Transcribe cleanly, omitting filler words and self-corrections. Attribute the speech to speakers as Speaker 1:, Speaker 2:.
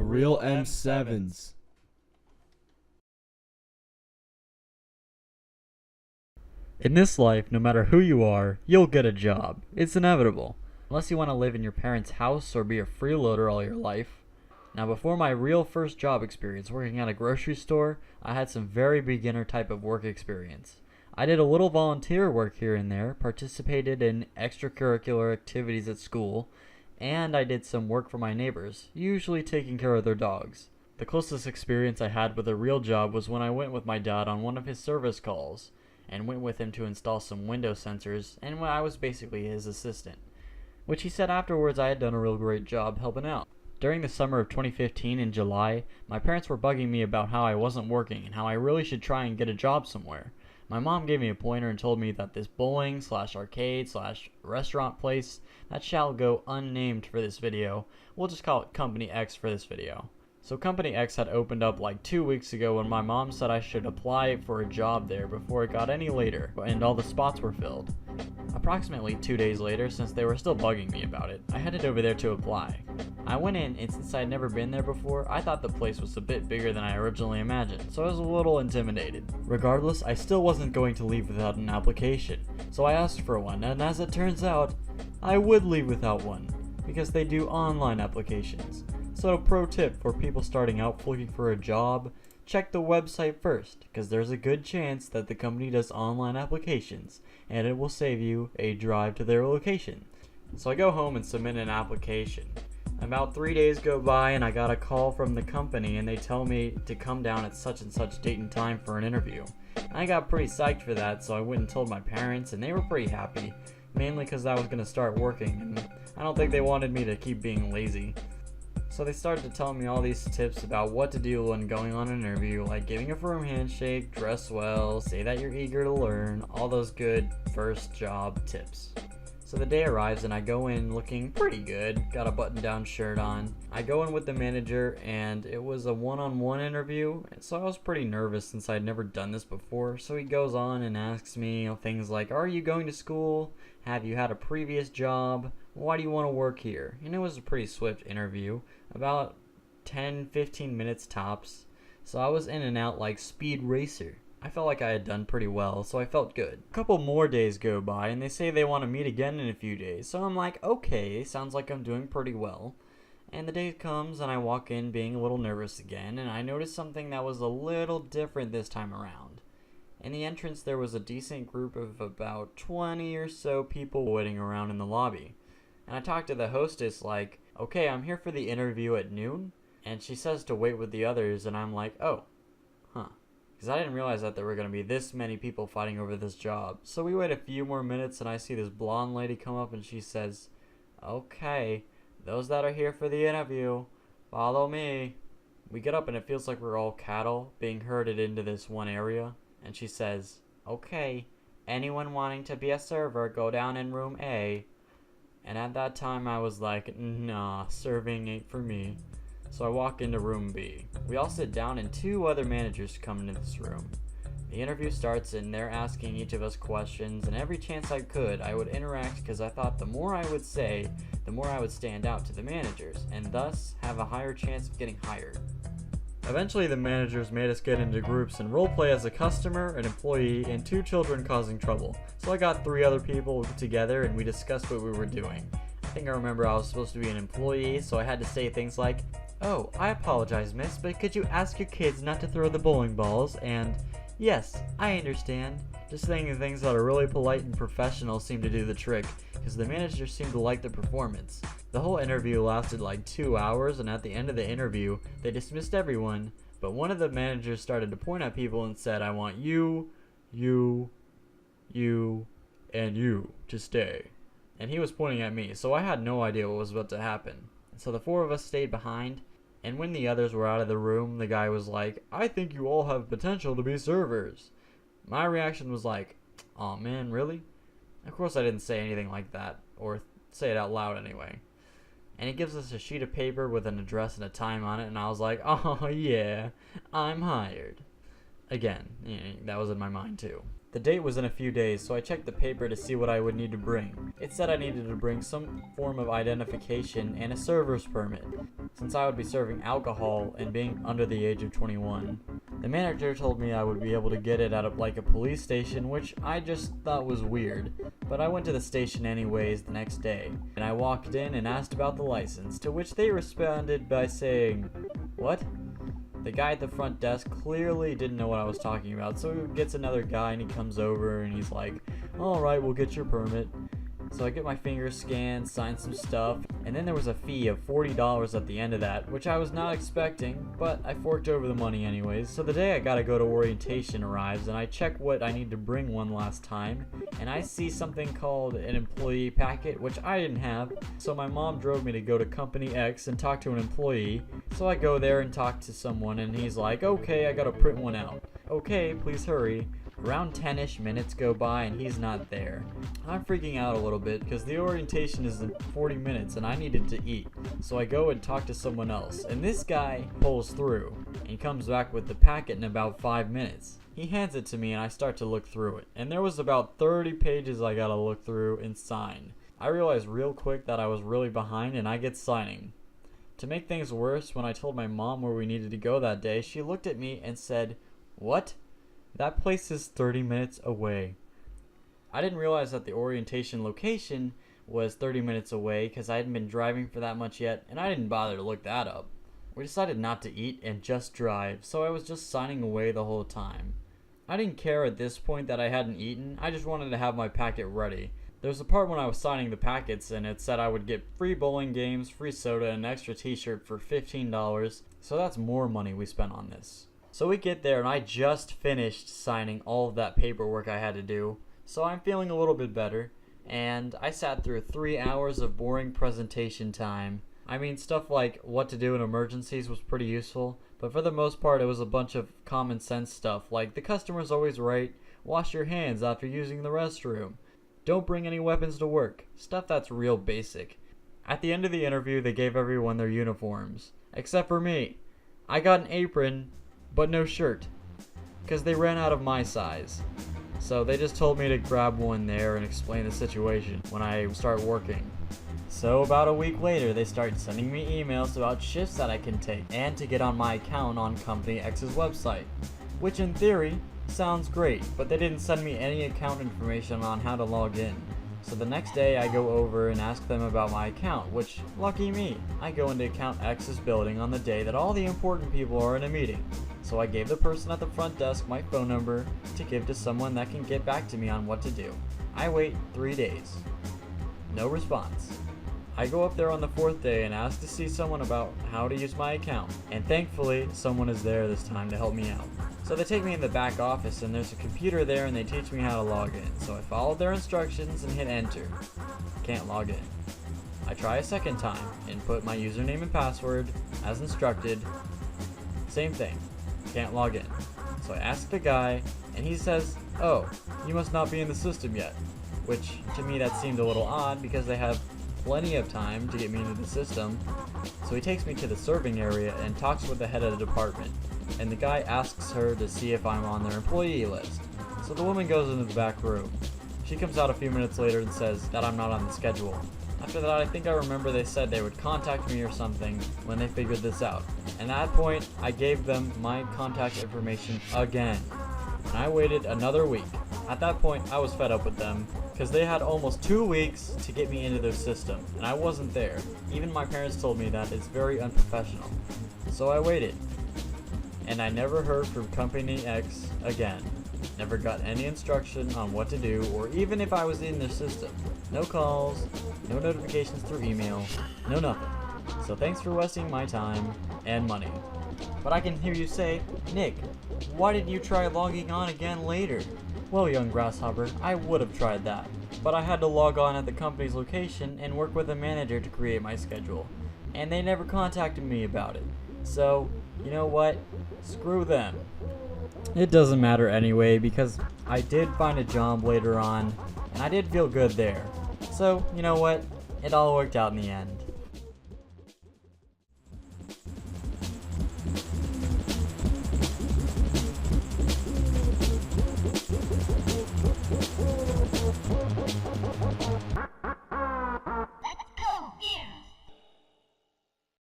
Speaker 1: real M7s.
Speaker 2: In this life, no matter who you are, you'll get a job. It's inevitable. Unless you want to live in your parents' house or be a freeloader all your life. Now, before my real first job experience working at a grocery store, I had some very beginner type of work experience. I did a little volunteer work here and there, participated in extracurricular activities at school, and I did some work for my neighbors, usually taking care of their dogs. The closest experience I had with a real job was when I went with my dad on one of his service calls, and went with him to install some window sensors, and I was basically his assistant, which he said afterwards I had done a real great job helping out. During the summer of 2015 in July, my parents were bugging me about how I wasn't working and how I really should try and get a job somewhere. My mom gave me a pointer and told me that this bowling/arcade/restaurant place that shall go unnamed for this video, we'll just call it Company X for this video. So Company X had opened up like 2 weeks ago when my mom said I should apply for a job there before it got any later and all the spots were filled. Approximately 2 days later, since they were still bugging me about it, I headed over there to apply. I went in, and since I had never been there before, I thought the place was a bit bigger than I originally imagined, so I was a little intimidated. Regardless, I still wasn't going to leave without an application, so I asked for one, and as it turns out, I would leave without one, because they do online applications. So a pro tip for people starting out looking for a job, check the website first, because there's a good chance that the company does online applications, and it will save you a drive to their location. So I go home and submit an application. About 3 days go by and I got a call from the company and they tell me to come down at such and such date and time for an interview. I got pretty psyched for that, so I went and told my parents and they were pretty happy, mainly because I was going to start working and I don't think they wanted me to keep being lazy. So they started to tell me all these tips about what to do when going on an interview, like giving a firm handshake, dress well, say that you're eager to learn, all those good first job tips. So the day arrives and I go in looking pretty good, got a button-down shirt on. I go in with the manager and it was a one-on-one interview, so I was pretty nervous since I'd never done this before. So he goes on and asks me things like, are you going to school? Have you had a previous job? Why do you want to work here? And it was a pretty swift interview, about 10-15 minutes tops. So I was in and out like Speed Racer. I felt like I had done pretty well, so I felt good. A couple more days go by, and they say they want to meet again in a few days. So I'm like, okay, sounds like I'm doing pretty well. And the day comes, and I walk in being a little nervous again, and I noticed something that was a little different this time around. In the entrance, there was a decent group of about 20 or so people waiting around in the lobby. And I talked to the hostess like, okay, I'm here for the interview at noon. And she says to wait with the others, and I'm like, oh, huh. Because I didn't realize that there were going to be this many people fighting over this job. So we wait a few more minutes and I see this blonde lady come up and she says, okay, those that are here for the interview, follow me. We get up and it feels like we're all cattle being herded into this one area. And she says, okay, anyone wanting to be a server, go down in room A. And at that time I was like, nah, serving ain't for me. So I walk into room B. We all sit down and 2 other managers come into this room. The interview starts and they're asking each of us questions, and every chance I could I would interact because I thought the more I would say, the more I would stand out to the managers, and thus have a higher chance of getting hired. Eventually the managers made us get into groups and roleplay as a customer, an employee, and 2 children causing trouble. So I got 3 other people together and we discussed what we were doing. I think I remember I was supposed to be an employee, so I had to say things like, oh, I apologize, miss, but could you ask your kids not to throw the bowling balls? And, yes, I understand. Just saying things that are really polite and professional seemed to do the trick, because the manager seemed to like the performance. The whole interview lasted like 2 hours, and at the end of the interview, they dismissed everyone, but one of the managers started to point at people and said, I want you, and you to stay. And he was pointing at me, so I had no idea what was about to happen. So the 4 of us stayed behind, and when the others were out of the room, the guy was like, I think you all have potential to be servers. My reaction was like, aw man, really? Of course I didn't say anything like that, or say it out loud anyway. And he gives us a sheet of paper with an address and a time on it, and I was like, oh yeah, I'm hired. Again, that was in my mind too. The date was in a few days, so I checked the paper to see what I would need to bring. It said I needed to bring some form of identification and a server's permit, since I would be serving alcohol and being under the age of 21. The manager told me I would be able to get it at a police station, which I just thought was weird. But I went to the station anyways the next day, and I walked in and asked about the license, to which they responded by saying, "What?" The guy at the front desk clearly didn't know what I was talking about, so he gets another guy and he comes over and he's like, "Alright, we'll get your permit." So I get my fingers scanned, sign some stuff, and then there was a fee of $40 at the end of that, which I was not expecting, but I forked over the money anyways. So the day I gotta go to orientation arrives, and I check what I need to bring one last time, and I see something called an employee packet, which I didn't have. So my mom drove me to go to Company X and talk to an employee. So I go there and talk to someone, and he's like, "Okay, I gotta print one out." "Okay, please hurry." Around 10-ish minutes go by and he's not there. I'm freaking out a little bit because the orientation is in 40 minutes and I needed to eat. So I go and talk to someone else, and this guy pulls through and comes back with the packet in about 5 minutes. He hands it to me and I start to look through it, and there was about 30 pages I gotta look through and sign. I realized real quick that I was really behind and I get signing. To make things worse, when I told my mom where we needed to go that day, she looked at me and said, "What? That place is 30 minutes away." I didn't realize that the orientation location was 30 minutes away because I hadn't been driving for that much yet, and I didn't bother to look that up. We decided not to eat and just drive, so I was just signing away the whole time. I didn't care at this point that I hadn't eaten, I just wanted to have my packet ready. There was a part when I was signing the packets and it said I would get free bowling games, free soda, and an extra t-shirt for $15, so that's more money we spent on this. So we get there and I just finished signing all of that paperwork I had to do, so I'm feeling a little bit better, and I sat through 3 hours of boring presentation time. I mean, stuff like what to do in emergencies was pretty useful, but for the most part it was a bunch of common sense stuff like the customer's always right, wash your hands after using the restroom, don't bring any weapons to work, stuff that's real basic. At the end of the interview they gave everyone their uniforms, except for me. I got an apron, but no shirt, because they ran out of my size. So they just told me to grab one there and explain the situation when I start working. So about a week later, they start sending me emails about shifts that I can take and to get on my account on Company X's website, which in theory sounds great, but they didn't send me any account information on how to log in. So the next day I go over and ask them about my account, which, lucky me, I go into Account X's building on the day that all the important people are in a meeting. So I gave the person at the front desk my phone number to give to someone that can get back to me on what to do. I wait 3 days. No response. I go up there on the 4th day and ask to see someone about how to use my account, and thankfully someone is there this time to help me out. So they take me in the back office and there's a computer there and they teach me how to log in. So I followed their instructions and hit enter. Can't log in. I try a second time and put my username and password as instructed. Same thing. Can't log in. So I ask the guy and he says, "Oh, you must not be in the system yet." Which to me that seemed a little odd because they have plenty of time to get me into the system. So he takes me to the serving area and talks with the head of the department. And the guy asks her to see if I'm on their employee list. So the woman goes into the back room. She comes out a few minutes later and says that I'm not on the schedule. After that, I think I remember they said they would contact me or something when they figured this out. And at that point, I gave them my contact information again. And I waited another week. At that point, I was fed up with them because they had almost 2 weeks to get me into their system, and I wasn't there. Even my parents told me that it's very unprofessional. So I waited. And I never heard from Company X again. Never got any instruction on what to do or even if I was in their system. No calls, no notifications through email, no nothing. So thanks for wasting my time and money. But I can hear you say, "Nick, why didn't you try logging on again later?" Well, young grasshopper, I would have tried that. But I had to log on at the company's location and work with a manager to create my schedule. And they never contacted me about it. So, you know what? Screw them. It doesn't matter anyway because I did find a job later on and I did feel good there. So, you know what? It all worked out in the end.